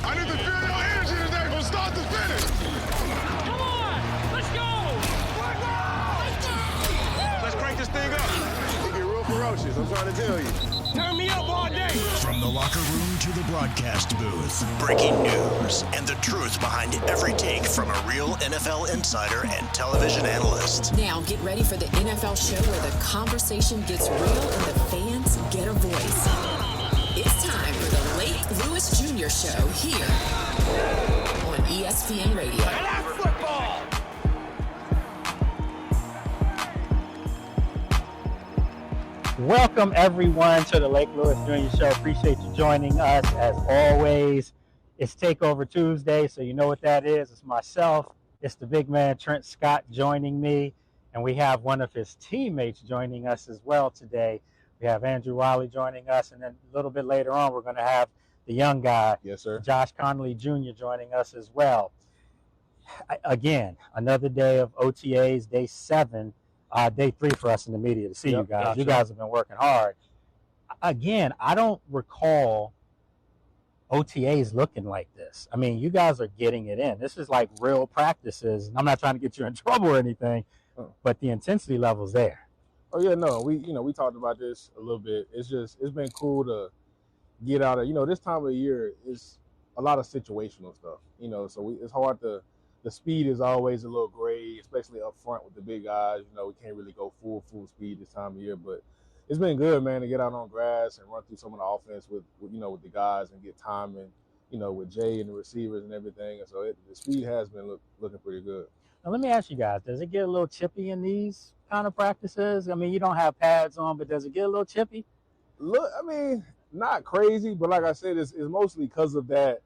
I need to feel your energy today from start to finish. Come on, let's go. Let's crank this thing up. It get real ferocious, I'm trying to tell you. Turn me up all day. From the locker room to the broadcast booth, breaking news and the truth behind every take from a real NFL insider and television analyst. Now get ready for the NFL show where the conversation gets real and the fans get a voice. It's time for the Lake Lewis Jr. Show here on ESPN Radio. And that's football. Welcome, everyone, to the Lake Lewis Jr. Show. Appreciate you joining us, as always. It's Takeover Tuesday, so you know what that is. It's myself. It's the big man, Trent Scott, joining me. And we have one of his teammates joining us as well today. We have Andrew Wylie joining us, and then a little bit later on, we're going to have the young guy, yes, sir, Josh Conerly Jr., joining us as well. Again, another day of OTAs, day 7. Day 3 for us in the media to see you guys. Gotcha. You guys have been working hard. Again, I don't recall OTAs looking like this. I mean, you guys are getting it in. This is like real practices. I'm not trying to get you in trouble or anything, but the intensity level's there. Oh yeah, no, we talked about this a little bit. It's been cool to get out of, this time of the year is a lot of situational stuff, so it's hard to. The speed is always a little gray, especially up front with the big guys. We can't really go full speed this time of year, but it's been good, man, to get out on grass and run through some of the offense with the guys and get timing, with Jay and the receivers and everything. And so the speed has been looking pretty good. Now, let me ask you guys, does it get a little chippy in these kind of practices? I mean, you don't have pads on, but does it get a little chippy? Look, I mean, not crazy, but like I said, it's mostly because of that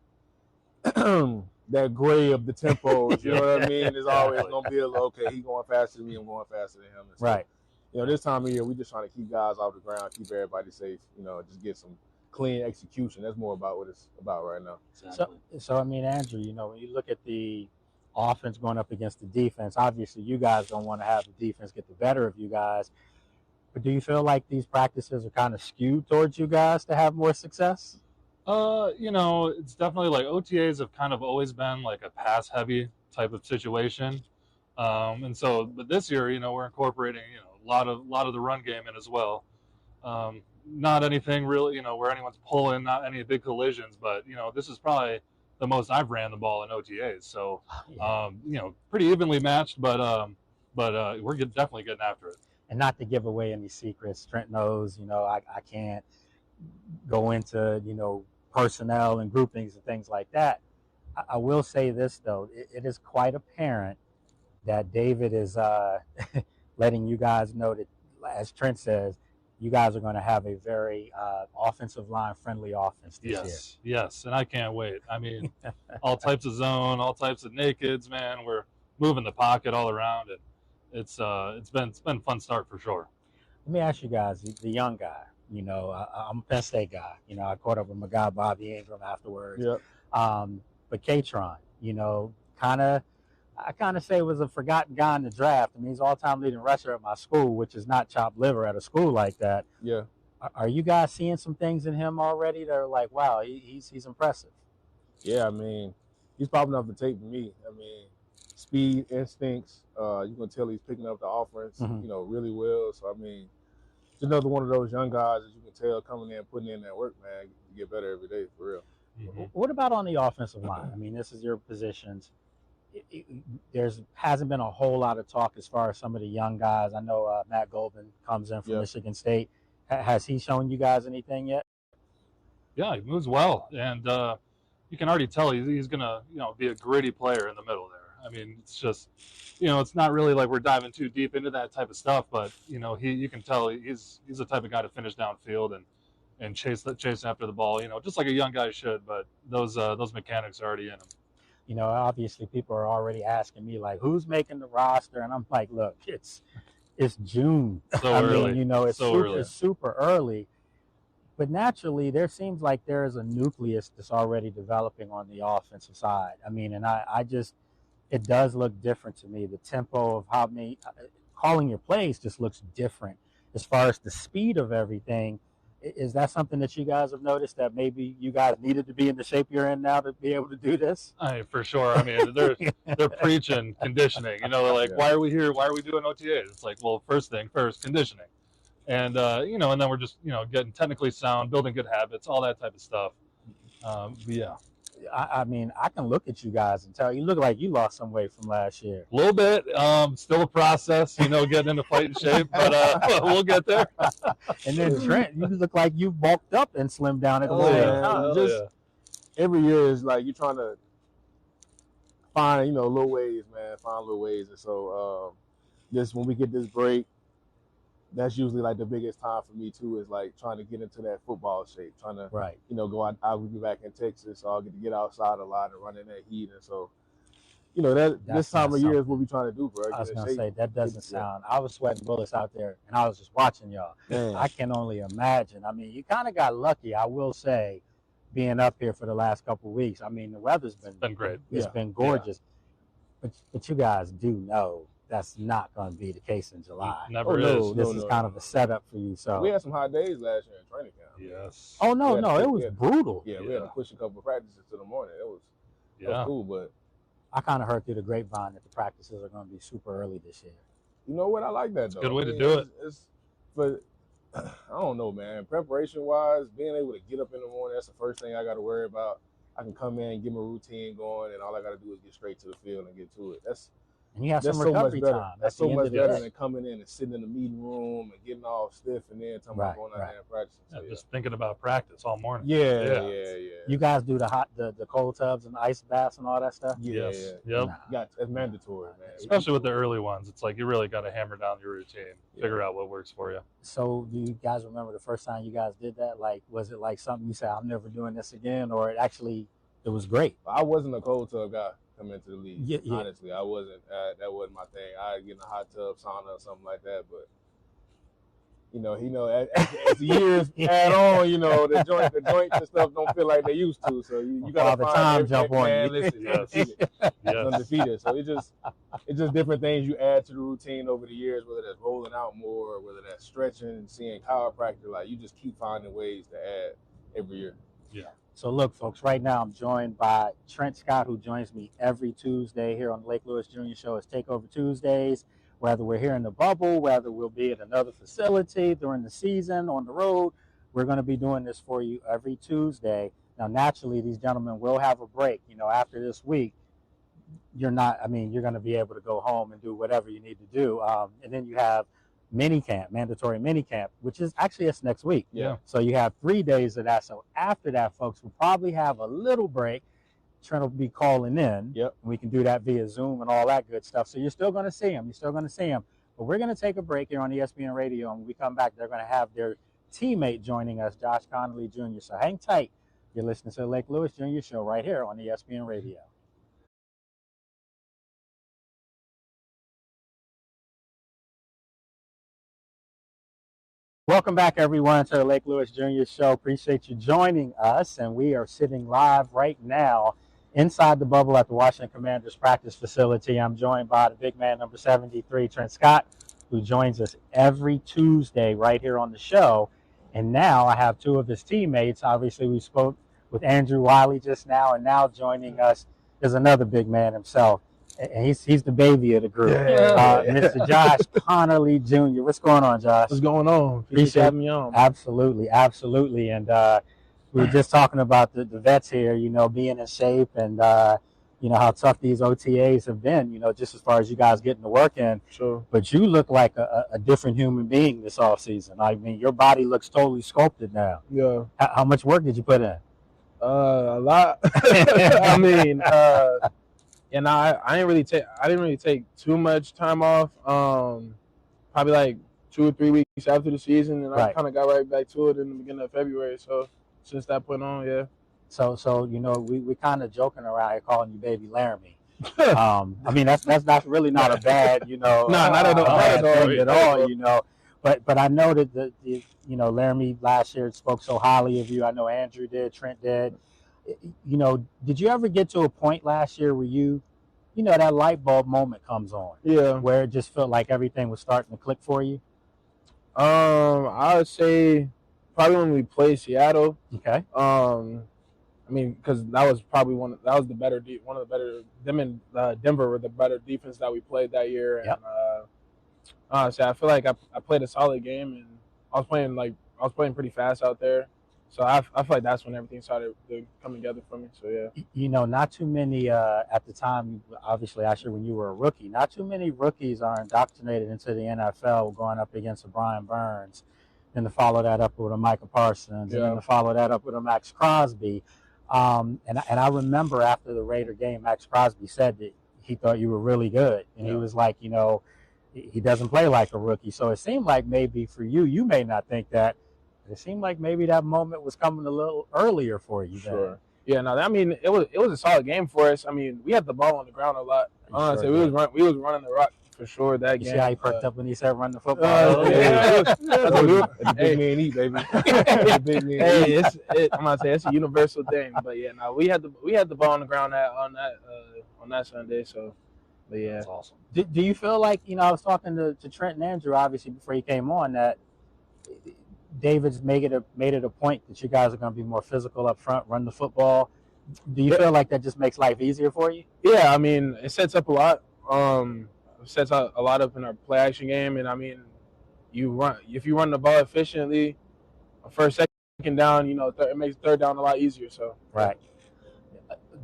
that gray of the tempos, you know what I mean? It's always going to be a little, okay, he's going faster than me, I'm going faster than him. So, right. This time of year, we're just trying to keep guys off the ground, keep everybody safe, just get some clean execution. That's more about what it's about right now. So I mean, Andrew, when you look at the offense going up against the defense, obviously you guys don't want to have the defense get the better of you guys, but do you feel like these practices are kind of skewed towards you guys to have more success? It's definitely like OTAs have kind of always been like a pass-heavy type of situation. And so, but this year, we're incorporating, a lot of the run game in as well. Not anything really, where anyone's pulling, not any big collisions, but, this is probably the most I've ran the ball in OTAs. So, pretty evenly matched, but we're definitely getting after it. And not to give away any secrets, Trent knows, I can't go into, personnel and groupings and things like that. I will say this, though. It is quite apparent that David is letting you guys know that, as Trent says, you guys are going to have a very offensive line-friendly offense this year. Yes, and I can't wait. I mean, all types of zone, all types of nakeds, man. We're moving the pocket all around, and it's been a fun start for sure. Let me ask you guys, the young guy. I'm a Penn State guy. I caught up with my guy, Bobby Ingram, afterwards. Yep. But Katron, I kind of say was a forgotten guy in the draft. I mean, he's all-time leading rusher at my school, which is not chopped liver at a school like that. Yeah. Are you guys seeing some things in him already that are like, wow, he's impressive? Yeah, I mean, he's popping off the tape to me. I mean, speed, instincts. You can tell he's picking up the offense, really well. So, I mean, it's another one of those young guys that you can tell coming in, putting in that work, man. You get better every day, for real. Mm-hmm. What about on the offensive line? I mean, this is your positions. Hasn't been a whole lot of talk as far as some of the young guys. I know Matt Goldman comes in from Michigan State. Has he shown you guys anything yet? Yeah, he moves well, and you can already tell he's going to be a gritty player in the middle there. I mean, it's just, it's not really like we're diving too deep into that type of stuff, but, you can tell he's the type of guy to finish downfield and chase after the ball, just like a young guy should, but those mechanics are already in him. Obviously people are already asking me, like, who's making the roster? And I'm like, look, it's June. So early. It's super early. But naturally, there seems like there is a nucleus that's already developing on the offensive side. I mean, and it does look different to me. The tempo of how many calling your plays just looks different. As far as the speed of everything, Is that something that you guys have noticed, that maybe you guys needed to be in the shape you're in now to be able to do this? For sure. I mean, they're preaching conditioning. They're like, why are we here? Why are we doing OTAs? It's like, well, first thing first, conditioning, and and then we're just getting technically sound, building good habits, all that type of stuff. Yeah. I mean, I can look at you guys and tell you look like you lost some weight from last year. A little bit. Still a process, getting into fighting shape, but we'll get there. And then Trent, you look like you bulked up and slimmed down at the same time. Every year is like you're trying to find, little ways, man. Find little ways. And so when we get this break, that's usually like the biggest time for me too, is like trying to get into that football shape, trying to, go out. I would be back in Texas, so I'll get outside a lot and run in that heat. And so, this time of year is what we're trying to do, bro. I was going to say, that doesn't sound, I was sweating bullets out there and I was just watching y'all. Man. I can only imagine. I mean, you kind of got lucky, I will say, being up here for the last couple of weeks. I mean, the weather's been great. It's been gorgeous. Yeah. But you guys do know that's not going to be the case in July. Never is. This is kind of a setup for you. So we had some hot days last year in training camp. Yes. Oh no, it was brutal. Yeah, we had to push a couple of practices to the morning. It was cool, but I kind of heard through the grapevine that the practices are going to be super early this year. You know what? I like that though. It's a good way to do it. But I don't know, man. Preparation wise, being able to get up in the morning, that's the first thing I got to worry about. I can come in and get my routine going, and all I got to do is get straight to the field and get to it. And you have some recovery time. That's so much better than coming in and sitting in the meeting room and getting all stiff and then talking about going out there and practicing. So, just thinking about practice all morning. Yeah. You guys do the cold tubs and the ice baths and all that stuff? Yes. Yep. It's mandatory, man. Especially with the early ones. It's like you really got to hammer down your routine, figure out what works for you. So do you guys remember the first time you guys did that? Like, was it like something you said, I'm never doing this again, or it was great? I wasn't a cold tub guy coming into the league. Honestly, I wasn't. That wasn't my thing. I'd get in a hot tub, sauna, or something like that. But as the years add on, the joints and stuff don't feel like they used to. So you got to find time jump on you. Listen, it's undefeated. So it's just different things you add to the routine over the years, whether that's rolling out more, or whether that's stretching and seeing chiropractor. Like you just keep finding ways to add every year. Yeah. So look, folks, right now I'm joined by Trent Scott, who joins me every Tuesday here on the Lake Lewis Jr. Show. It's Takeover Tuesdays. Whether we're here in the bubble, whether we'll be at another facility during the season, on the road, we're going to be doing this for you every Tuesday. Now, naturally, these gentlemen will have a break. After this week, you're going to be able to go home and do whatever you need to do. And then you have mandatory mini camp, which is actually it's next week. Yeah. So you have 3 days of that. So after that, folks, we'll probably have a little break. Trent will be calling in. Yep. We can do that via Zoom and all that good stuff. So you're still going to see him. But we're going to take a break here on ESPN Radio. And when we come back, they're going to have their teammate joining us, Josh Conerly Jr. So hang tight. You're listening to the Lake Lewis Jr. Show right here on ESPN Radio. Welcome back, everyone, to the Lake Lewis Jr. Show. Appreciate you joining us. And we are sitting live right now inside the bubble at the Washington Commanders practice facility. I'm joined by the big man, number 73, Trent Scott, who joins us every Tuesday right here on the show. And now I have two of his teammates. Obviously, we spoke with Andrew Wylie just now, and now joining us is another big man himself. And he's the baby of the group, Mr. Josh Conerly Jr. What's going on, Josh? What's going on? Appreciate having me on. Absolutely. And we were just talking about the vets here, being in shape and, how tough these OTAs have been, just as far as you guys getting the work in. Sure. But you look like a different human being this offseason. I mean, your body looks totally sculpted now. Yeah. How much work did you put in? A lot. I mean, and I didn't really take too much time off. Probably like 2 or 3 weeks after the season, and I kind of got right back to it in the beginning of February. So since that point on, yeah. So we kind of joking around here calling you Baby Laramie. I mean that's really not a bad not at all. But I know that Laramie last year spoke so highly of you. I know Andrew did, Trent did. Did you ever get to a point last year where that light bulb moment comes on? Yeah. Where it just felt like everything was starting to click for you? I would say probably when we played Seattle. Okay. I mean, because that was probably one of the better them and Denver were the better defense that we played that year. And honestly, I feel like I played a solid game, and I was playing pretty fast out there. So I feel like that's when everything started to come together for me. So yeah. You know, not too many at the time. Obviously, Asher, when you were a rookie, not too many rookies are indoctrinated into the NFL going up against a Brian Burns, then to follow that up with a Micah Parsons, and then to follow that up with a Max Crosby. And I remember after the Raider game, Max Crosby said that he thought you were really good, and he was like, you know, he doesn't play like a rookie. So it seemed like maybe for you, you may not think that. It seemed like maybe that moment was coming a little earlier for you. Sure. Yeah. No. I mean, it was a solid game for us. I mean, we had the ball on the ground a lot. Honestly, we was running the rock for sure that game. See how he perked up when he said run the football? Big man eat, baby. Hey, I'm gonna say it's a universal thing. But yeah, no, we had the ball on the ground on that Sunday. So, but yeah, that's awesome. Do you feel like, you know, I was talking to Trent and Andrew obviously before he came on, that David's made it a point that you guys are going to be more physical up front, run the football. Do you feel like that just makes life easier for you? Yeah, I mean, it sets up a lot. Sets a lot up in our play action game, and I mean, if you run the ball efficiently, first, second down, you know, it makes third down a lot easier. So right,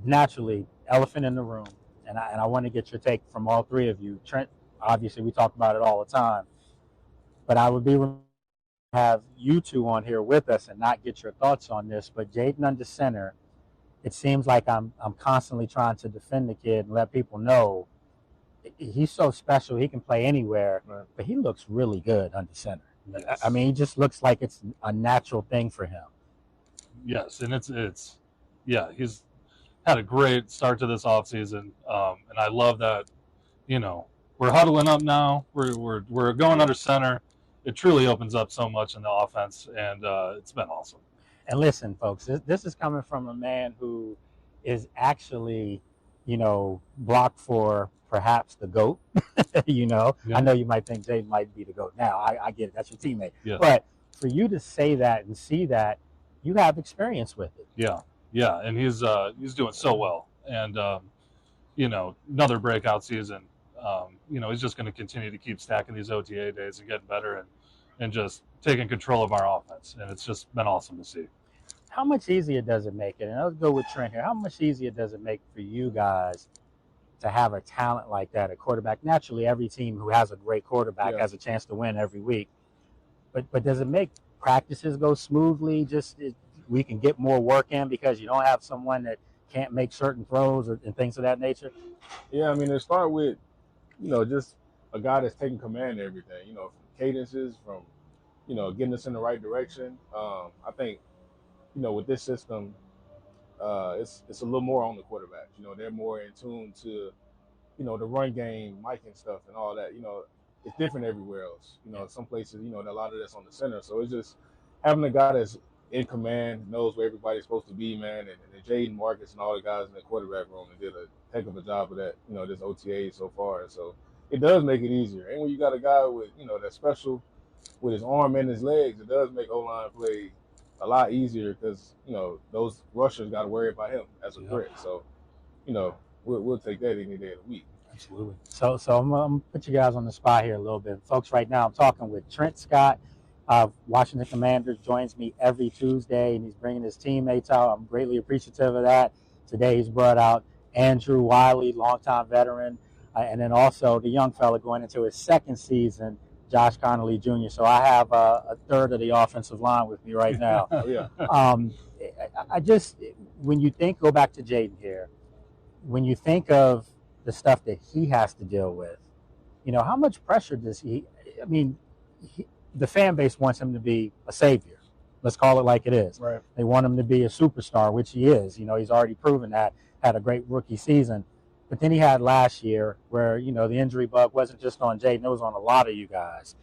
naturally, elephant in the room, and I want to get your take from all three of you. Trent, obviously, we talk about it all the time, but I would be have you two on here with us and not get your thoughts on this. But Jaden under center, it seems like I'm constantly trying to defend the kid and let people know he's so special. He can play anywhere, but he looks really good under center. Yes. I mean, he just looks like it's a natural thing for him. Yes, and it's he's had a great start to this offseason, and I love that. You know, we're huddling up now. We're going under center. It truly opens up so much in the offense, and it's been awesome. And listen, folks, this is coming from a man who is actually, you know, blocked for perhaps the GOAT. You know, I know you might think Jay might be the GOAT now. I get it. That's your teammate. Yeah. But for you to say that and see that, you have experience with it. Yeah, and he's doing so well. And, you know, another breakout season. You know, he's just going to continue to keep stacking these OTA days and getting better and just taking control of our offense. And it's just been awesome to see. How much easier does it make it? And let's go with Trent here. How much easier does it make for you guys to have a talent like that, a quarterback? Naturally, every team who has a great quarterback has a chance to win every week. But does it make practices go smoothly? We can get more work in because you don't have someone that can't make certain throws and things of that nature? Yeah, I mean, it start with, you know, just a guy that's taking command of everything, you know, from cadences, from, you know, getting us in the right direction. I think, you know, with this system, it's a little more on the quarterback. You know, they're more in tune to, you know, the run game, mic and stuff and all that. You know, it's different everywhere else. You know, some places, you know, a lot of that's on the center. So it's just having a guy that's in command, knows where everybody's supposed to be, man. And Jaden, Marcus, and all the guys in the quarterback room did a heck of a job of that, you know, this OTA so far. And so it does make it easier. And when you got a guy with, you know, that's special with his arm and his legs, it does make O-line play a lot easier because, you know, those rushers got to worry about him as a threat. So, you know, we'll take that any day of the week. Absolutely. So I'm going to put you guys on the spot here a little bit. Folks, right now I'm talking with Trent Scott. Washington Commanders joins me every Tuesday, and he's bringing his teammates out. I'm greatly appreciative of that. Today he's brought out Andrew Wylie, longtime veteran, and then also the young fella going into his second season, Josh Conerly Jr. So I have a third of the offensive line with me right now. I just, when you go back to Jaden here, when you think of the stuff that he has to deal with, you know, how much pressure does he, I mean, the fan base wants him to be a savior. Let's call it like it is. Right. They want him to be a superstar, which he is. You know, he's already proven that, had a great rookie season. But then he had last year where, you know, the injury bug wasn't just on Jaden, it was on a lot of you guys.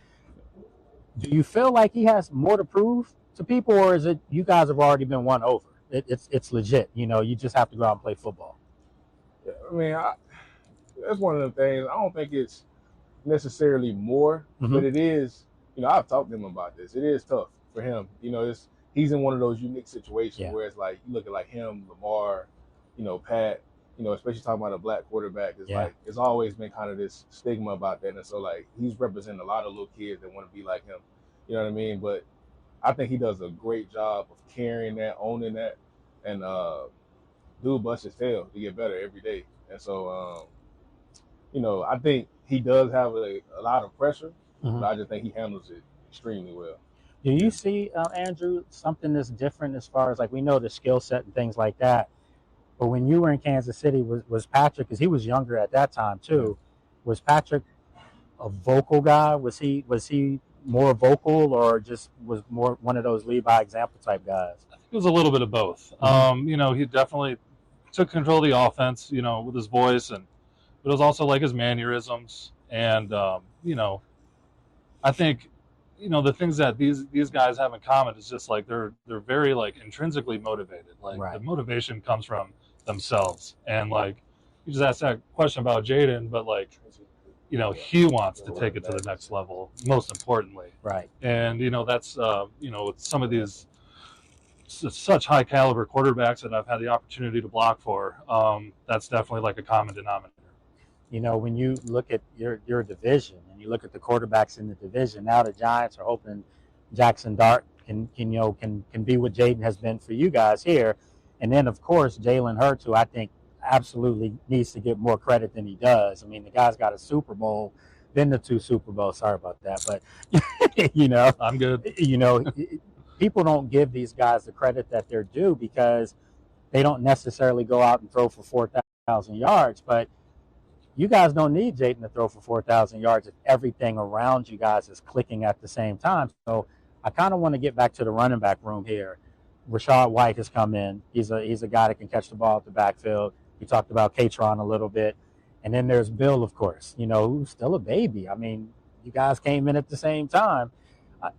Do you feel like he has more to prove to people, or is it you guys have already been won over? It's legit. You know, you just have to go out and play football. Yeah, I mean, that's one of the things. I don't think it's necessarily more, but it is. You know, I've talked to him about this. It is tough for him. You know, he's in one of those unique situations Yeah. where it's like you look at like him, Lamar, you know, Pat, you know, especially talking about a black quarterback. It's like it's always been kind of this stigma about that, and so like he's representing a lot of little kids that want to be like him. You know what I mean? But I think he does a great job of carrying that, owning that, and dude busts his tail to get better every day. And so, you know, I think he does have a lot of pressure, but I just think he handles it extremely well. Do you see, Andrew, something that's different as far as like we know the skill set and things like that, but when you were in Kansas City, was Patrick, because he was younger at that time too, was Patrick a vocal guy? Was he more vocal, or just was more one of those lead by example type guys? I think it was a little bit of both. You know, he definitely took control of the offense, you know, with his voice, but it was also like his mannerisms. And, you know, I think, you know, the things that these guys have in common is just like they're very like intrinsically motivated. Like the motivation comes from themselves. And like you just asked that question about Jaden, but like, you know, he wants to take it to the next level, most importantly. Right. And, you know, that's, you know, with some of these such high caliber quarterbacks that I've had the opportunity to block for, that's definitely like a common denominator. You know, when you look at your division and you look at the quarterbacks in the division, now the Giants are hoping Jackson Dart can be what Jaden has been for you guys here. And then, of course, Jalen Hurts, who I think absolutely needs to get more credit than he does. I mean, the guy's got a Super Bowl, been to 2 Super Bowls. Sorry about that. But, you know. I'm good. You know, people don't give these guys the credit that they're due because they don't necessarily go out and throw for 4,000 yards. But you guys don't need Jaden to throw for 4,000 yards if everything around you guys is clicking at the same time. So I kind of want to get back to the running back room here. Rashad White has come in. He's a guy that can catch the ball at the backfield. We talked about Katron a little bit. And then there's Bill, of course, you know, who's still a baby. I mean, you guys came in at the same time.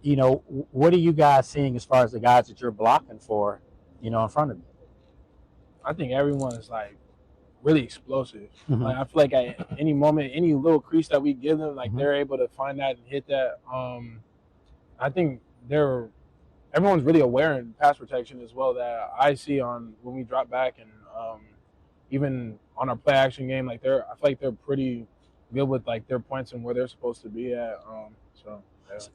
You know, what are you guys seeing as far as the guys that you're blocking for, you know, in front of you? I think everyone is like really explosive. Like I feel like at any moment, any little crease that we give them, like they're able to find that and hit that. I think everyone's really aware in pass protection as well that I see on when we drop back and even on our play action game, like I feel like they're pretty good with like their points and where they're supposed to be at.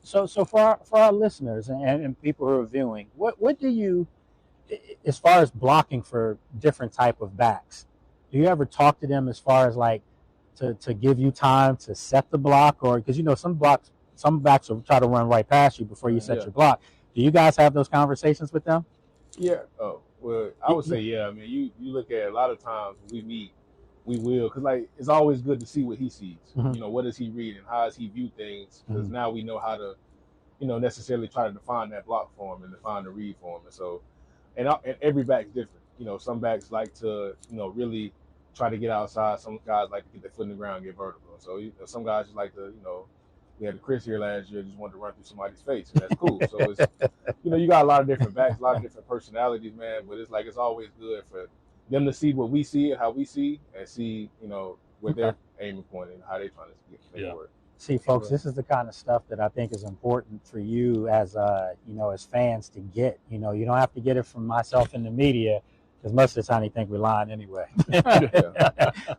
So for our listeners and people who are viewing, what do you, as far as blocking for different type of backs, do you ever talk to them as far as like to give you time to set the block, or because you know some backs will try to run right past you before you set your block? Do you guys have those conversations with them? Yeah. Oh, well, I would say yeah. I mean, you look at a lot of times when we meet, we will, because like it's always good to see what he sees. You know, what does he read and how does he view things? Because now we know how to, you know, necessarily try to define that block for him and define the read for him. And so, and every back's different. You know, some backs like to, you know, really try to get outside. Some guys like to get their foot in the ground and get vertical. So you know, some guys just like to, you know, we had Chris here last year, just wanted to run through somebody's face, and that's cool. So it's, you know, you got a lot of different backs, a lot of different personalities, man. But it's like it's always good for them to see what we see and how we see, and see, you know, where they're aiming point and how they're trying to make it work. See, folks, this is the kind of stuff that I think is important for you as you know, as fans to get. You know, you don't have to get it from myself in the media, because most of the time you think we're lying anyway.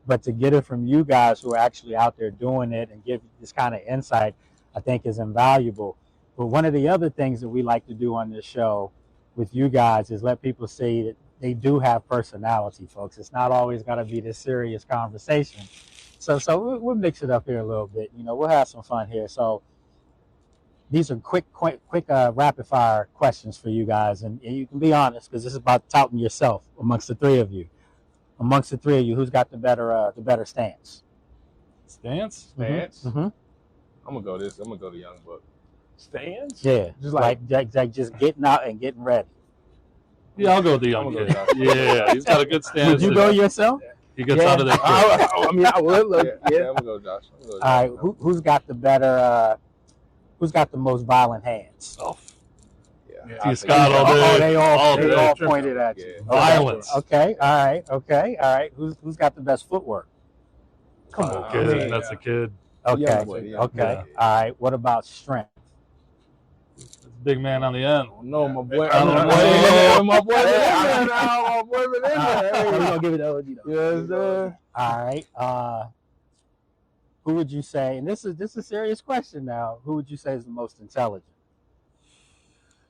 But to get it from you guys who are actually out there doing it and give this kind of insight, I think is invaluable. But one of the other things that we like to do on this show with you guys is let people see that they do have personality, folks. It's not always got to be this serious conversation. So we'll mix it up here a little bit. You know, we'll have some fun here. So these are quick rapid fire questions for you guys, and you can be honest because this is about touting yourself amongst the three of you. Amongst the three of you, who's got the better stance? Stance? I'm gonna go this. I'm gonna go to Young Buck. Stance? Yeah, just like just getting out and getting ready. Yeah, I'll go with the young kid. Yeah, he's got a good stance. Would you go yourself? He gets out of there. I mean, I would look. Yeah, I'm gonna go Josh. All right, who's got the better? Who's got the most violent hands? Oh, yeah. Scott all day. Oh, they all pointed at you. Violence. Okay, all right. Who's got the best footwork? Come on, kid. That's a kid. Okay, Yeah. All right. What about strength? Big man on the end. No, my boy. I don't My know. boy been in there now. My boy been in there. We're Hey. gonna give it to OG though. Yes, sir. All right. Who would you say? And this is a serious question now. Who would you say is the most intelligent?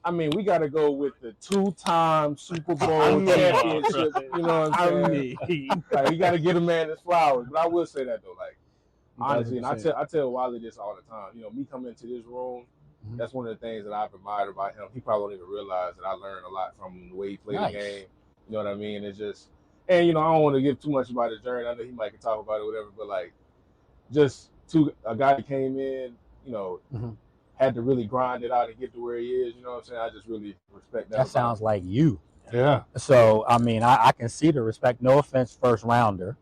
I mean, we got to go with the 2-time Super Bowl championship. You know what I'm saying? Like, we got to get a man his flowers. But I will say that though, like honestly, and I tell Wylie this all the time. You know, me coming into this room, that's one of the things that I've admired about him. He probably don't even realize that I learned a lot from the way he played the game. You know what I mean? It's just, and you know, I don't want to give too much about his journey. I know he might can talk about it, or whatever. But like, just a guy that came in, you know, had to really grind it out and get to where he is. You know what I'm saying? I just really respect that. That sounds like you. Yeah. So I mean, I can see the respect. No offense, first rounder,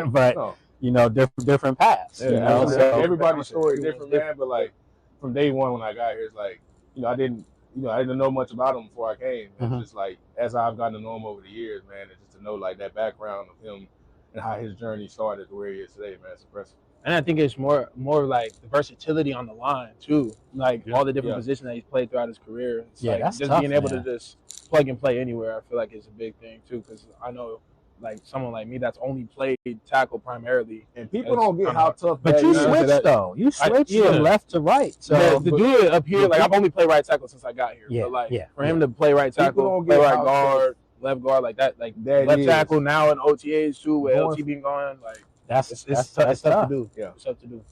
but you know, different paths. Yeah, you know, so everybody's story is different, man. But like from day one when I got here, it's like, you know, I didn't know much about him before I came. It's just like as I've gotten to know him over the years, man, it's just to know like that background of him and how his journey started to where he is today, man. It's impressive. And I think it's more like the versatility on the line too, like all the different positions that he's played throughout his career. It's like that's just tough, being able man. to just plug and play anywhere. I feel like it's a big thing too, because I know like someone like me that's only played tackle primarily, and people don't get how tough. But you switched though. You switched from left to right. So to do it up here, like I've only played right tackle since I got here. Yeah, but like yeah, for him to play right tackle, play right guard, left guard, like that, like left tackle now in OTAs too, with LT being gone, like. That's tough to do. Yeah, it's tough to do.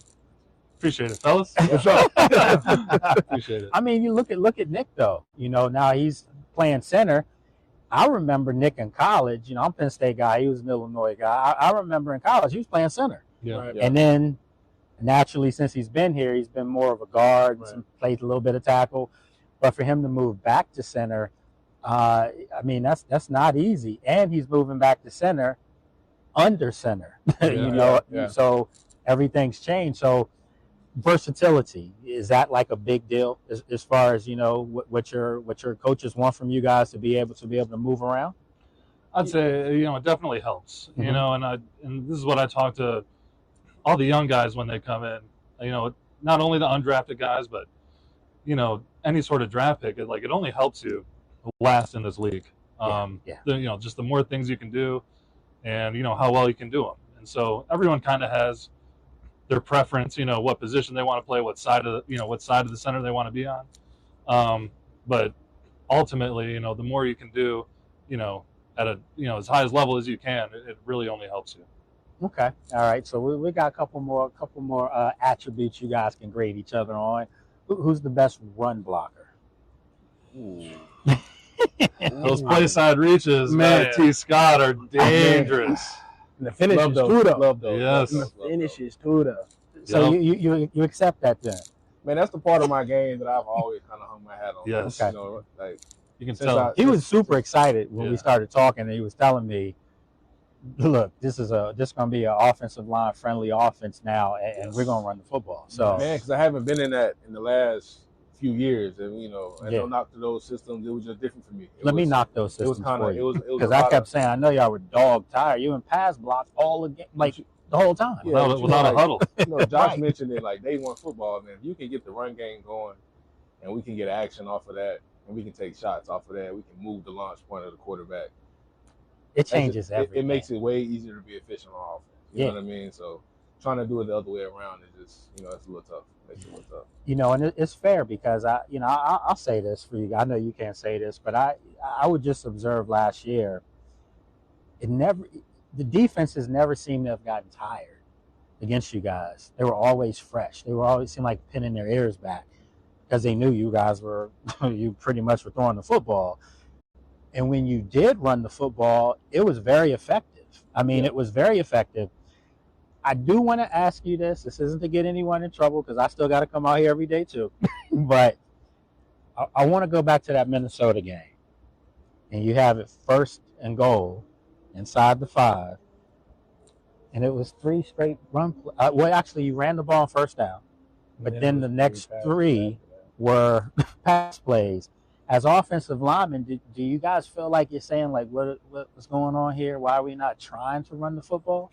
Appreciate it, fellas. For sure. Appreciate it. I mean, you look at Nick though. You know, now he's playing center. I remember Nick in college. You know, I'm a Penn State guy. He was an Illinois guy. I remember in college he was playing center. Yeah. Right. And then naturally, since he's been here, he's been more of a guard. Played a little bit of tackle. But for him to move back to center, I mean, that's not easy. And he's moving back to center. Under center, you know, so everything's changed. So versatility, is that like a big deal as far as, you know, what your coaches want from you guys to be able to move around? I'd say, you know, it definitely helps, you know, and this is what I talk to all the young guys when they come in, you know, not only the undrafted guys, but, you know, any sort of draft pick, it only helps you last in this league. You know, just the more things you can do, and, you know, how well you can do them. And so everyone kind of has their preference, you know, what position they want to play, what side of the center they want to be on. But ultimately, you know, the more you can do, you know, at a, you know, as high as level as you can, it really only helps you. Okay. All right. So we got a couple more attributes you guys can grade each other on. Who's the best run blocker? Those play side reaches, man, T. Scott are dangerous. And the finishes too, though. Love those. Yes. And the finishes too, though. So you accept that then? Man, that's the part of my game that I've always kind of hung my hat on. Yes. You know, like You can tell. He was super excited when we started talking, and he was telling me, "Look, this is going to be an offensive line friendly offense now, and we're going to run the football." So, man, because I haven't been in that in the last few years, and you know, and don't knock to those systems. It was just different for me. Let me knock those systems for you, because I kept saying, I know y'all were dog tired. You in pass block all again, like the whole time. Yeah, without a huddle. You know, Josh mentioned it, like day one football, man. If you can get the run game going, and we can get action off of that, and we can take shots off of that, we can move the launch point of the quarterback. It changes everything. It makes it way easier to be efficient on offense. You know what I mean? So trying to do it the other way around is just, you know, it's a little tough. Makes it a little tough. You know, and it's fair because I'll say this for you. I know you can't say this, but I would just observe last year. The defenses never seemed to have gotten tired against you guys. They were always fresh. They were always seemed like pinning their ears back because they knew you guys you pretty much were throwing the football. And when you did run the football, it was very effective. I mean, it was very effective. I do want to ask you this. This isn't to get anyone in trouble because I still got to come out here every day too. But I want to go back to that Minnesota game. And you have it 1st and goal inside the 5. And it was 3 straight run. Well, actually, you ran the ball on 1st down. But then the next 3 were pass plays. As offensive linemen, do you guys feel like you're saying, like, what's going on here? Why are we not trying to run the football?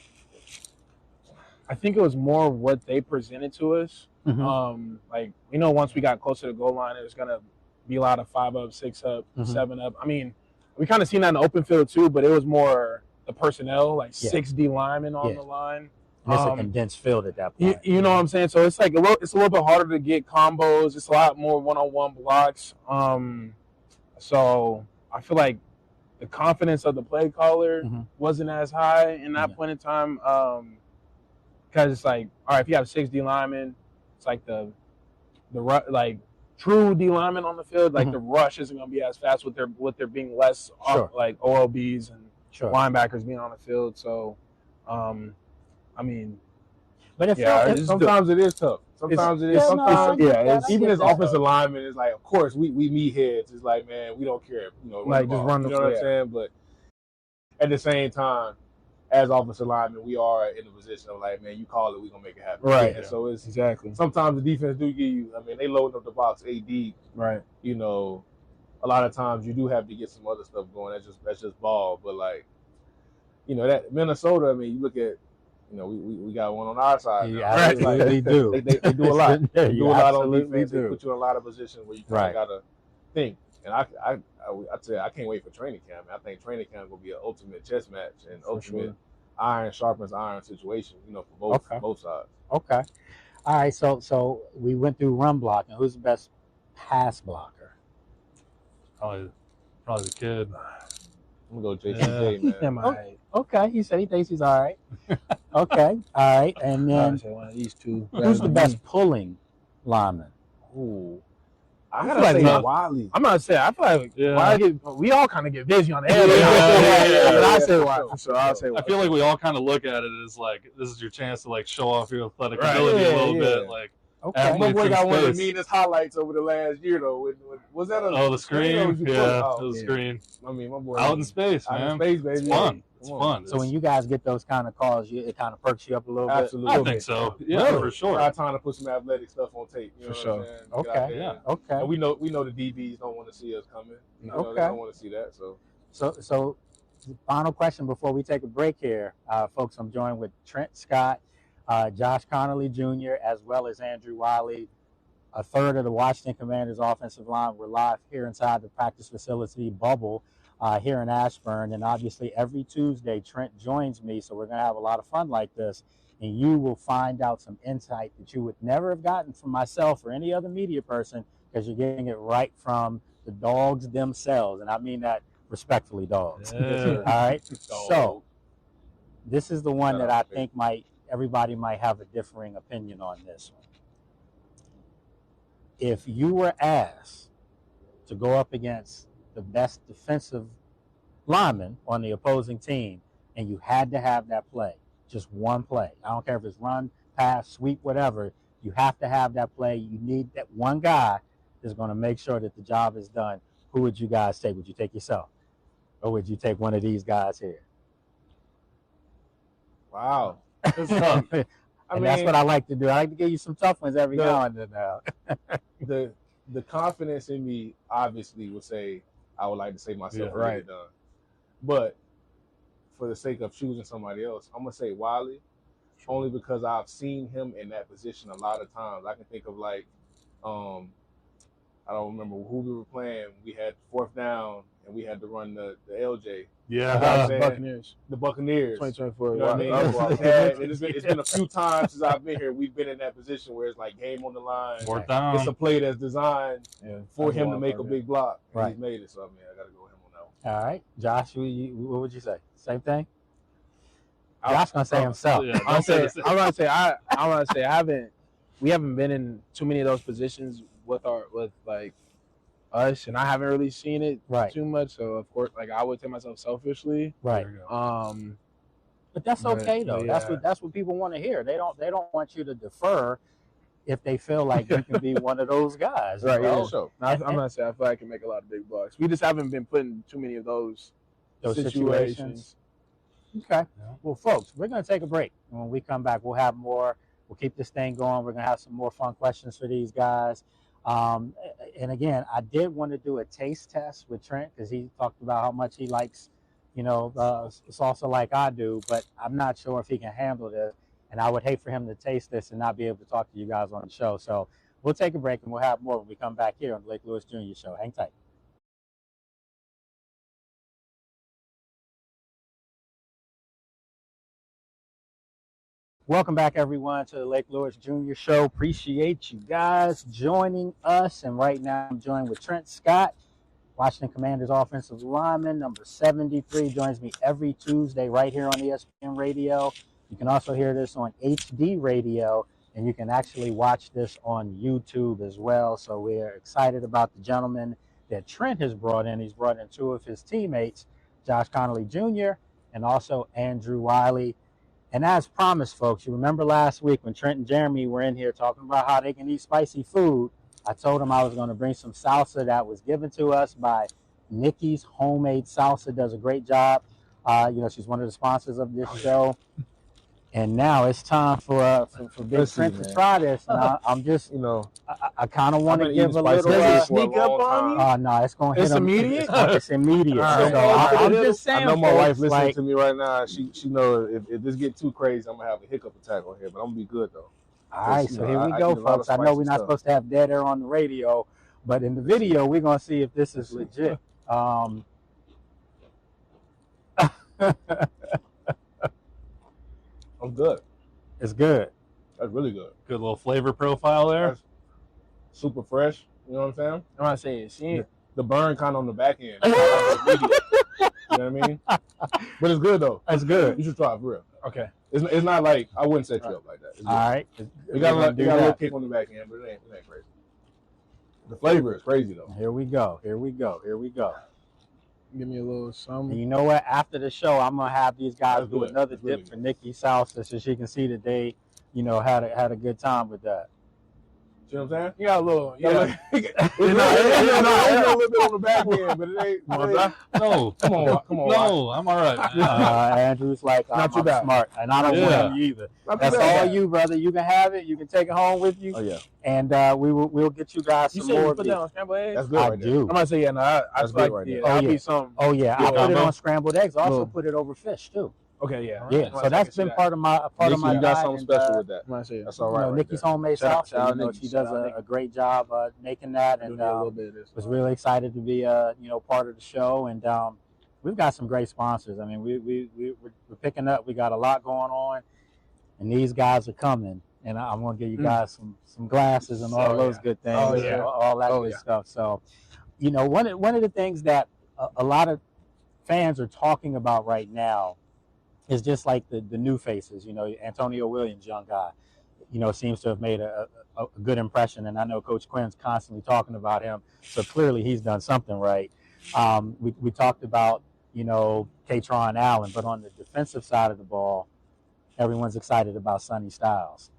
I think it was more what they presented to us. Like, once we got closer to the goal line, it was gonna be a lot of 5 up, 6 up, 7 up. I mean, we kind of seen that in the open field too, but it was more the personnel, like 6 D linemen on the line. And it's a condensed field at that point. You know what I'm saying? So it's like it's a little bit harder to get combos. It's a lot more one-on-one blocks. So I feel like the confidence of the play caller wasn't as high in that point in time. Because it's like, all right, if you have 6 D linemen, it's like the true D linemen on the field, like the rush isn't going to be as fast with there being less like OLBs and linebackers being on the field. So, I mean, but sometimes it is tough. Sometimes it is. Even as offensive linemen, it's like, of course, we meet heads. It's like, man, we don't care. Like just run the You know what I'm saying? But at the same time, as offensive linemen, we are in a position of like, man, you call it, we're gonna make it happen. Right. And so it's exactly. Sometimes the defense do give you. I mean, they loading up the box AD. Right. A lot of times you do have to get some other stuff going. That's just ball. But like, that Minnesota. I mean, you look at. We got one on our side. Yeah, absolutely do. They do a lot. They do a lot on defense. Do. They put you in a lot of positions where you kind of gotta think. And I tell you, I can't wait for training camp. I think training camp will be an ultimate chess match and ultimate iron sharpens iron situation. For both sides. Okay. All right. So we went through run blocking. Who's the best pass blocker? Probably the kid. I'm gonna go JCJ, man. Okay, he said he thinks he's all right. Okay, all right, and then one of these two. Who's the best pulling lineman? Ooh, I gotta say Wylie. I'm gonna say I feel like Wylie. We all kind of get busy on the head. I say Wylie. So I'll say Wylie. I feel like we all kind of look at it as like this is your chance to like show off your athletic ability a little bit, like. Okay. My boy got one of the meanest highlights over the last year, though. Was that the screen? Yeah, it was a screen. I mean, my boy. Out in space, man. Out in space, baby. It's fun. It's fun. So when you guys get those kind of calls, it kind of perks you up a little bit? Absolutely. I think so. Yeah, for sure. I'm trying to put some athletic stuff on tape. For sure. Okay. Yeah. Okay. And we know the DBs don't want to see us coming. They don't want to see that. So the final question before we take a break here, folks. I'm joined with Trent Scott, Josh Conerly Jr., as well as Andrew Wylie, a third of the Washington Commanders offensive line. We're live here inside the practice facility bubble here in Ashburn. And obviously every Tuesday, Trent joins me. So we're going to have a lot of fun like this. And you will find out some insight that you would never have gotten from myself or any other media person because you're getting it right from the dogs themselves. And I mean that respectfully, dogs. Yeah. All right. So this is the one that I think everybody might have a differing opinion on this one. If you were asked to go up against the best defensive lineman on the opposing team and you had to have that play, just one play, I don't care if it's run, pass, sweep, whatever, you have to have that play. You need that one guy that's going to make sure that the job is done. Who would you guys take? Would you take yourself? Or would you take one of these guys here? Wow. It's tough. I mean, that's what I like to do. I like to give you some tough ones every now and then now. The confidence in me obviously would say I would like to say myself to get it done. But for the sake of choosing somebody else, I'm going to say Wylie, only because I've seen him in that position a lot of times. I can think of like, I don't remember who we were playing. We had 4th down and we had to run the LJ. Yeah, Buccaneers. The Buccaneers. 2024. You know what I mean? It's been a few times since I've been here. We've been in that position where it's like game on the line. 4th down. It's a play that's designed for him to make a big block. And he's made it. So, I mean, I got to go with him on that one. All right. Josh, what would you say? Same thing? Josh going to say himself. Yeah, I'm going to say we haven't been in too many of those positions with us, and I haven't really seen it too much. So of course, like I would take myself selfishly, right? But that's okay though. Yeah. That's what people want to hear. They don't want you to defer if they feel like you can be one of those guys, right? Yeah. Sure. I'm gonna say I feel like I can make a lot of big blocks. We just haven't been put in too many of those situations. Okay. Yeah. Well, folks, we're gonna take a break. When we come back, we'll have more. We'll keep this thing going. We're going to have some more fun questions for these guys. And again, I did want to do a taste test with Trent because he talked about how much he likes, salsa like I do, but I'm not sure if he can handle this. And I would hate for him to taste this and not be able to talk to you guys on the show. So we'll take a break and we'll have more when we come back here on the Lake Lewis Jr. Show. Hang tight. Welcome back, everyone, to the Lake Lewis Jr. Show. Appreciate you guys joining us. And right now I'm joined with Trent Scott, Washington Commanders offensive lineman, number 73. Joins me every Tuesday right here on ESPN Radio. You can also hear this on HD Radio, and you can actually watch this on YouTube as well. So we're excited about the gentleman that Trent has brought in. He's brought in two of his teammates, Josh Conerly Jr. and also Andrew Wylie. And as promised, folks, you remember last week when Trent and Jeremy were in here talking about how they can eat spicy food, I told them I was going to bring some salsa that was given to us by Nikki's Homemade Salsa. Does a great job. She's one of the sponsors of this show. And now it's time for Big Trent to try this. And I'm just, I kind of want to give a little. Does it sneak up on you? No, it's going to hit him. Immediate? It's immediate. Right. So I'm just saying. I know my wife listening like, to me right now. She knows if this get too crazy, I'm gonna have a hiccup attack on here. But I'm gonna be good though. All right, so here we go, folks. I know we're not supposed to have dead air on the radio, but in the video, we're going to see if this is legit. I'm good. It's good. That's really good. Good little flavor profile there. That's super fresh. You know what I'm saying? I'm not saying it. The burn kind of on the back end. You know what I mean? But it's good though. It's good. You should try it for real. Okay. It's not like I wouldn't set you up like that. It's good. All right. We got a little kick on the back end, but it ain't crazy. The flavor is crazy though. Here we go. Give me a little something. And you know what? After the show, I'm gonna have these guys That's do good. another That's dip really for Nikki Salsa, so she can see that they, had a good time with that. See what I'm saying? You got a little, It's a little bit on the back end, but it ain't. No, Come on. no, I'm all right. Andrew's like, I'm too bad. smart, and I don't want you either. That's all you, brother. You can have it. You can take it home with you. Oh yeah. And we'll get you guys You some said more you of put these. that on scrambled eggs? That's good I right there. do. I'm gonna say I That's like good right there. that'll Oh, be yeah. some. Oh yeah, I put it combo. on scrambled eggs. Also Cool. put it over fish too. Okay, yeah. Yeah, so that's been part of my Nikki, diet. you got something and, special with that. I'm gonna say That's all right. right Nikki's there. homemade Shout out salsa. Nikki. She Shout does out Nikki. a great job making that, Do and me a little bit of this. was really excited to be part of the show. And we've got some great sponsors. I mean, we're picking up. We got a lot going on, and these guys are coming. And I'm going to give you guys some glasses and all those good things, all that good stuff. So, one of the things that a lot of fans are talking about right now is just like the new faces. Antonio Williams, young guy, seems to have made a good impression. And I know Coach Quinn's constantly talking about him. So clearly he's done something right. We talked about, Katron Allen, but on the defensive side of the ball, everyone's excited about Sonny Styles.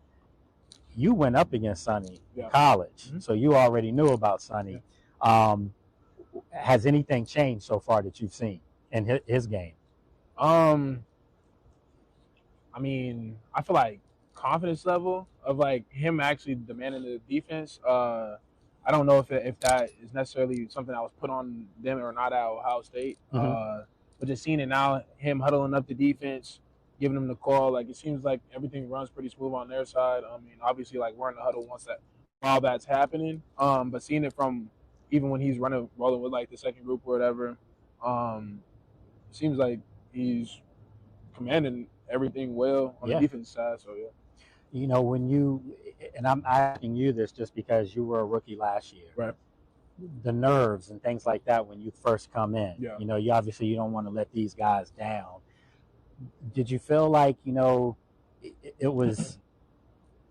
You went up against Sonny in college, so you already knew about Sonny. Has anything changed so far that you've seen in his game? I mean, I feel like confidence level of like him actually demanding the defense. I don't know if that is necessarily something that was put on them or not at Ohio State. But just seeing it now, him huddling up the defense, giving them the call, like it seems like everything runs pretty smooth on their side. I mean, obviously, like we're in the huddle while that's happening. But seeing it from even when he's rolling with like the second group or whatever, seems like he's commanding everything well on the defense side. So yeah. And I'm asking you this just because you were a rookie last year. Right. The nerves and things like that when you first come in. Yeah. You obviously you don't want to let these guys down. Did you feel like, it was,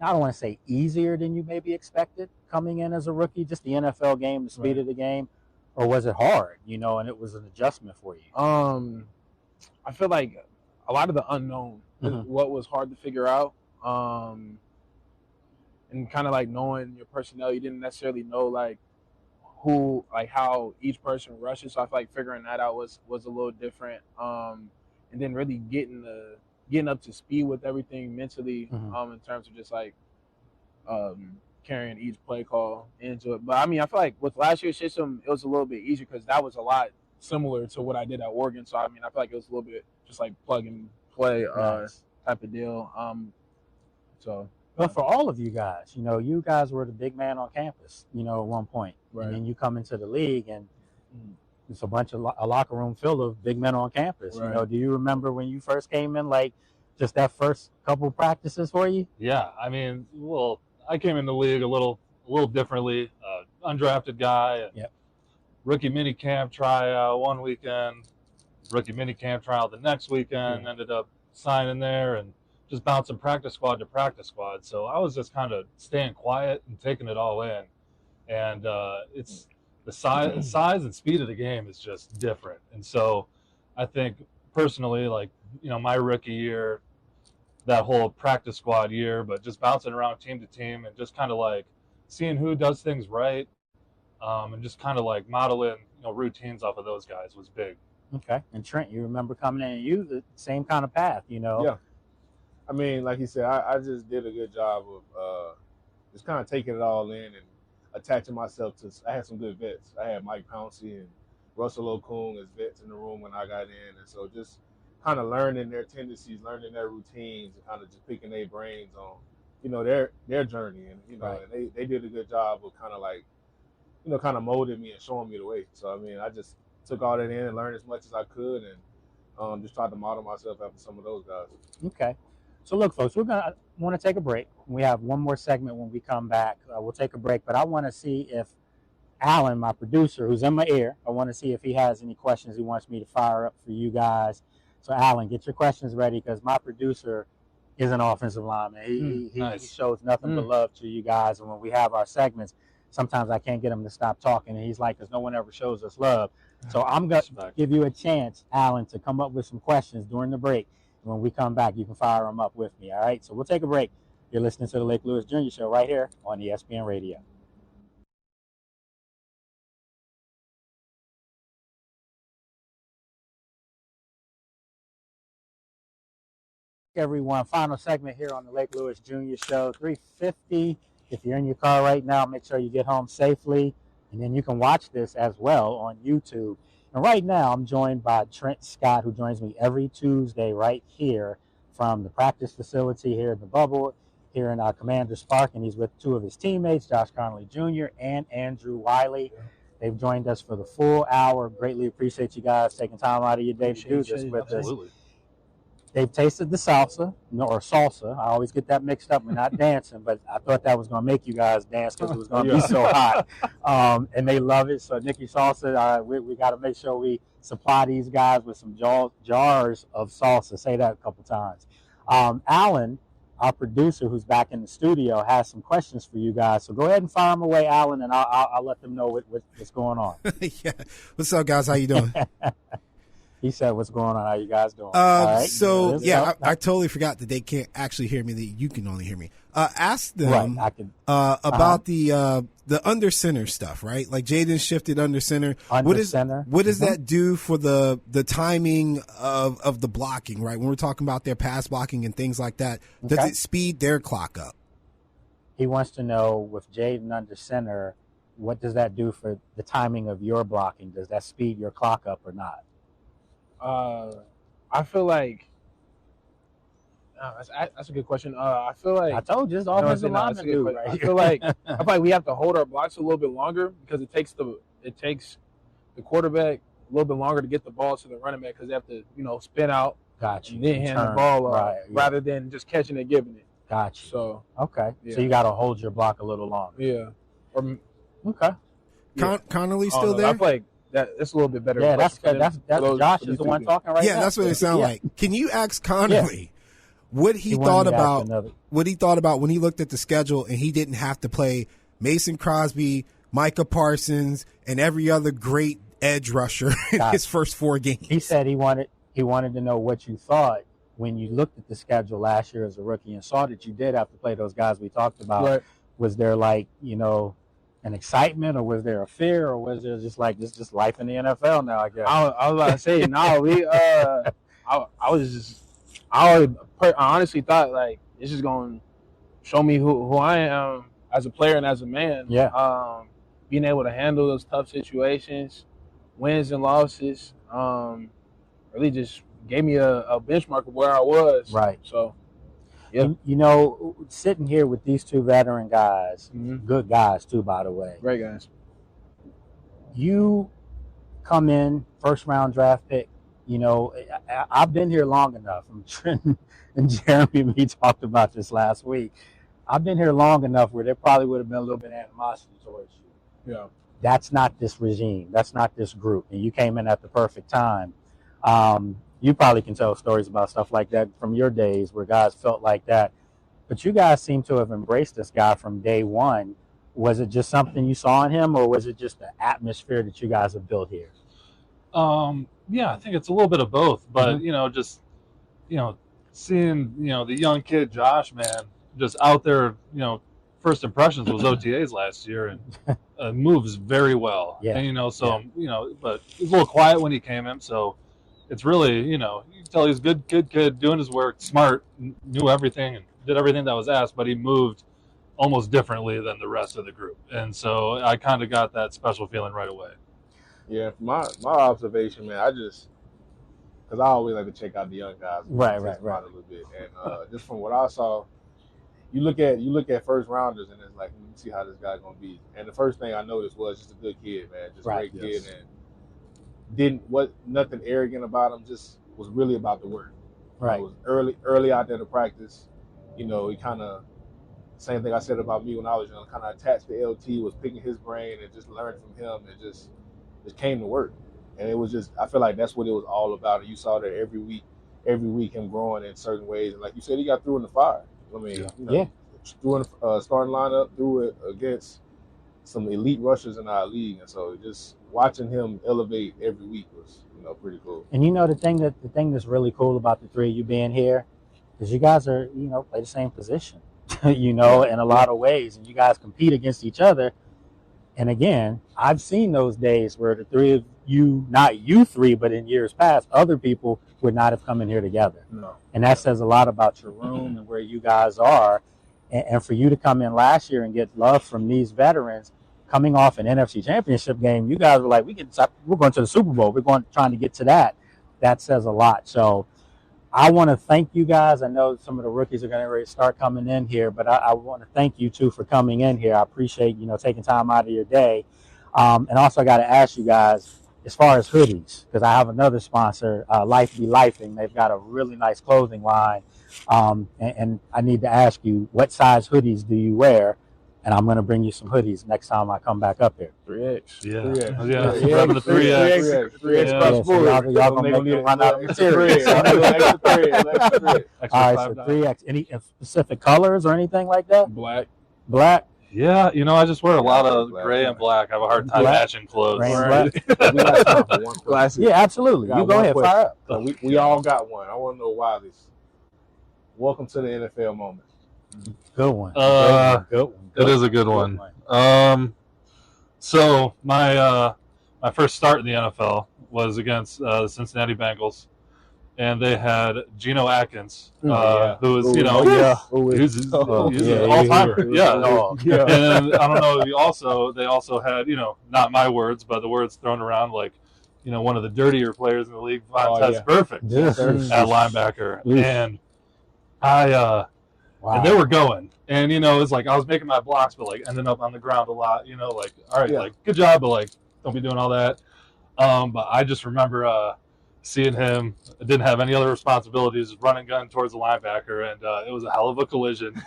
I don't want to say easier than you maybe expected coming in as a rookie, just the NFL game, the speed of the game, or was it hard, and it was an adjustment for you? I feel like a lot of the unknown is what was hard to figure out. And kind of like knowing your personnel, you didn't necessarily know like how each person rushes. So I feel like figuring that out was a little different. And then really getting up to speed with everything mentally, in terms of just like carrying each play call into it. But I mean, I feel like with last year's system, it was a little bit easier because that was a lot similar to what I did at Oregon. So I mean, I feel like it was a little bit just like plug and play type of deal. So, But for all of you guys, you guys were the big man on campus, at one point. Right. And then you come into the league and it's a locker room full of big men on campus. Right. Do you remember when you first came in, like just that first couple practices for you? Yeah, I mean, well, I came in the league a little differently. Undrafted guy. And Yep. Rookie mini camp tryout one weekend, rookie mini camp tryout the next weekend. Ended up signing there and just bouncing practice squad to practice squad. So I was just kind of staying quiet and taking it all in. And it's the size and speed of the game is just different. And so I think personally, like, my rookie year, that whole practice squad year, but just bouncing around team to team and just kind of like seeing who does things right, and just kind of like modeling, routines off of those guys was big. Okay. And Trent, you remember coming in and the same kind of path, Yeah. I mean, like you said, I just did a good job of just kind of taking it all in and attaching myself to. I had some good vets. I had Mike Pouncey and Russell Okung as vets in the room when I got in, and so just kind of learning their tendencies, learning their routines, and kind of just picking their brains on, their journey, and Right. and they did a good job of kind of like, kind of molding me and showing me the way. So I mean, I just took all that in and learned as much as I could, and just tried to model myself after some of those guys. Okay. So look, folks, we're gonna want to take a break. We have one more segment when we come back. We'll take a break, but I want to see if Alan, my producer, who's in my ear, I want to see if he has any questions he wants me to fire up for you guys. So Alan, get your questions ready because my producer is an offensive lineman. He shows nothing but love to you guys, and when we have our segments, sometimes I can't get him to stop talking, and he's like, "Because no one ever shows us love." So I'm gonna give you a chance, Alan, to come up with some questions during the break. When we come back, you can fire them up with me, all right? So we'll take a break. You're listening to the Lake Lewis Jr. Show right here on ESPN Radio. Everyone, final segment here on the Lake Lewis Jr. Show, 3:50. If you're in your car right now, make sure you get home safely, and then you can watch this as well on YouTube. And right now, I'm joined by Trent Scott, who joins me every Tuesday right here from the practice facility here in the bubble, here in Commander's Park, and he's with two of his teammates, Josh Conerly Jr. and Andrew Wylie. They've joined us for the full hour. Greatly appreciate you guys taking time out of your day to do this with us. They've tasted the salsa, or salsa. I always get that mixed up. We're not dancing, but I thought that was going to make you guys dance because it was going to be so hot. And they love it. So, Nikki Salsa, we got to make sure we supply these guys with some jars of salsa. Say that a couple times. Alan, our producer who's back in the studio, has some questions for you guys. So go ahead and fire them away, Alan, and I'll let them know what's going on. Yeah. What's up, guys? How you doing? He said, "What's going on? How you guys doing?" All right. So yeah, I totally forgot that they can't actually hear me. That you can only hear me. Ask them about the under center stuff, right? Like Jaden shifted under center. What does that do for the timing of the blocking, right? When we're talking about their pass blocking and things like that, does it speed their clock up? He wants to know, with Jaden under center, what does that do for the timing of your blocking? Does that speed your clock up or not? I feel like that's a good question. I feel like I told you, it's offensive lineman dude, right? I feel like we have to hold our blocks a little bit longer because it takes the quarterback a little bit longer to get the ball to the running back because they have to spin out, and then hand the ball rather than just catching and giving it. Gotcha. So so you got to hold your block a little longer. Yeah. Conerly still there? I feel like it's a little bit better. Yeah, that's Josh is the one talking right now. Yeah, that's what it sounds like. Can you ask Conerly what he thought about when he looked at the schedule and he didn't have to play Mason Crosby, Micah Parsons, and every other great edge rusher in his first 4 games? He said he wanted to know what you thought when you looked at the schedule last year as a rookie and saw that you did have to play those guys we talked about. Right. Was there an excitement, or was there a fear, or was there just like just life in the NFL now? I guess I was about to say I honestly thought like it's just going to show me who I am as a player and as a man. Yeah. Being able to handle those tough situations, wins and losses, really just gave me a benchmark of where I was. Right. So. Yeah. You know, sitting here with these two veteran guys, Mm-hmm. good guys too, by the way. Great guys. You come in, first round draft pick. You know, I've been here long enough. Trent and Jeremy and me talked about this last week. I've been here long enough where there probably would have been a little bit of animosity towards you. Yeah. That's not this regime. That's not this group. And you came in at the perfect time. You probably can tell stories about stuff like that from your days where guys felt like that. But you guys seem to have embraced this guy from day one. Was it just something you saw in him, or was it just the atmosphere that you guys have built here? Yeah, I think it's a little bit of both. But, Mm-hmm. just, seeing, the young kid, Josh, man, just out there, first impressions was OTAs last year and moves very well. Yeah. And, but he was a little quiet when he came in. So it's really, you can tell he's a good kid, doing his work, smart, knew everything and did everything that was asked, but he moved almost differently than the rest of the group. And so I kind of got that special feeling right away. Yeah, my observation, man, because I always like to check out the young guys, Right. A little bit, and just from what I saw, you look at first rounders, and it's like, let me see how this guy's gonna be. And the first thing I noticed was just a good kid, man, just a great kid, and nothing arrogant about him, just was really about the work. Right. It was early out there to practice. He kind of, same thing I said about me when I was young, kind of attached to LT, was picking his brain and just learned from him, and just came to work. And it was just, I feel like that's what it was all about. And you saw that every week him growing in certain ways. And like you said, he got through in the fire. I mean, threw in starting lineup, threw it against some elite rushers in our league. And so just watching him elevate every week was, pretty cool. And the thing that's really cool about the three of you being here is you guys are, play the same position, in a lot of ways. And you guys compete against each other. And again, I've seen those days where the three of you, not you three, but in years past, other people would not have come in here together. No. And that says a lot about your room and where you guys are. And for you to come in last year and get love from these veterans, coming off an NFC Championship game, you guys were like, we're going to the Super Bowl. We're trying to get to that. That says a lot. So I want to thank you guys. I know some of the rookies are going to start coming in here, but I want to thank you too for coming in here. I appreciate, taking time out of your day. And also I got to ask you guys, as far as hoodies, because I have another sponsor, Life Be Lifing. They've got a really nice clothing line. And I need to ask you, what size hoodies do you wear? And I'm going to bring you some hoodies next time I come back up here. 3X. Yeah. 3X. Yeah. Grabbing the 3X. 3X. So y'all going to make me run out of material. All right, so 3X. Any specific colors or anything like that? Black. Yeah, I just wear a lot of gray and black. I have a hard time matching clothes. Gray and black. Classic. Yeah, absolutely. You go ahead, fire up. We all got one. I want to know why this. Welcome to the NFL moment. Good one. Good one. It is a good one. So my first start in the NFL was against the Cincinnati Bengals, and they had Geno Atkins, who was he's an all-timer. Yeah. And I don't know. They also had not my words, but the words thrown around like one of the dirtier players in the league, Vontaze Perfect at linebacker, and and they were going. And, it's like I was making my blocks, but, ending up on the ground a lot, all right, good job, but, don't be doing all that. But I just remember seeing him. I didn't have any other responsibilities, just run and gun towards the linebacker, and it was a hell of a collision.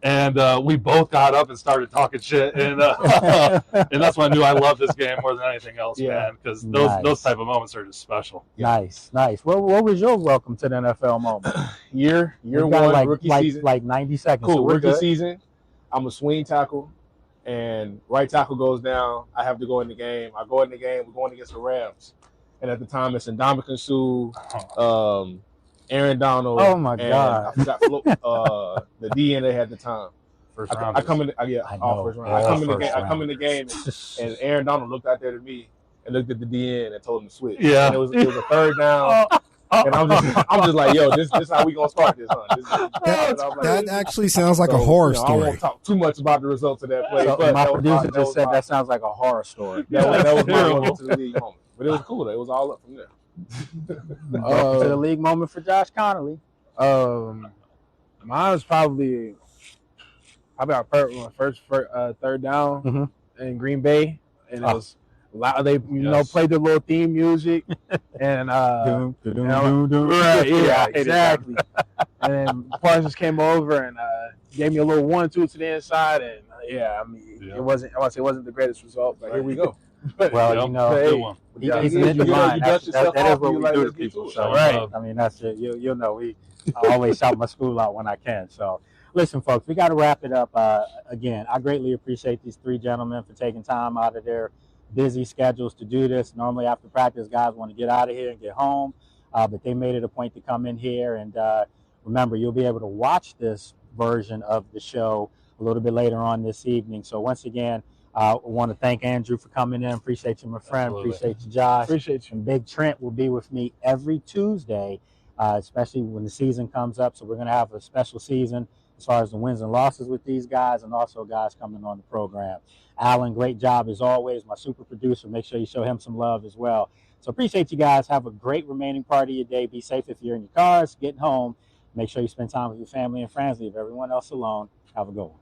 And we both got up and started talking shit, and and that's when I knew I loved this game more than anything else, man, because those type of moments are just special. Nice. What was your welcome to the NFL moment? Year one, rookie season. Like 90 seconds. Cool, so rookie season. I'm a swing tackle, and right tackle goes down. I have to go in the game. I go in the game. We're going against the Rams. And at the time, it's Ndamukong Suh, Aaron Donald. Oh my God! I forgot the DN they had at the time. First round. I come in. First round. I come in the game, and Aaron Donald looked out there to me and looked at the DN and told him to switch. Yeah. And it was a third down. And I'm just like, yo, this is how we gonna start this, huh? That actually sounds like a horror story. I won't talk too much about the results of that play. So but my producer just said that sounds like a horror story. That was my welcome to the league moment. But it was cool though. It was all up from there. To the league moment for Josh Conerly. Mine was probably our first third down in Green Bay, and it was loud. They played the little theme music, and right, yeah, exactly. And then Parsons came over and gave me a little 1-2 to the inside, and it wasn't the greatest result, but here we go. Well, he's an injured line. That is what we do to people. So, right. I mean, that's it. You'll know. I always shout my school out when I can. So, listen, folks, we got to wrap it up. Again, I greatly appreciate these three gentlemen for taking time out of their busy schedules to do this. Normally, after practice, guys want to get out of here and get home, but they made it a point to come in here. And remember, you'll be able to watch this version of the show a little bit later on this evening. So, once again, I want to thank Andrew for coming in. Appreciate you, my friend. Absolutely. Appreciate you, Josh. Appreciate you. And Big Trent will be with me every Tuesday, especially when the season comes up. So we're going to have a special season as far as the wins and losses with these guys, and also guys coming on the program. Alan, great job as always. My super producer. Make sure you show him some love as well. So appreciate you guys. Have a great remaining part of your day. Be safe if you're in your cars, getting home. Make sure you spend time with your family and friends. Leave everyone else alone. Have a good one.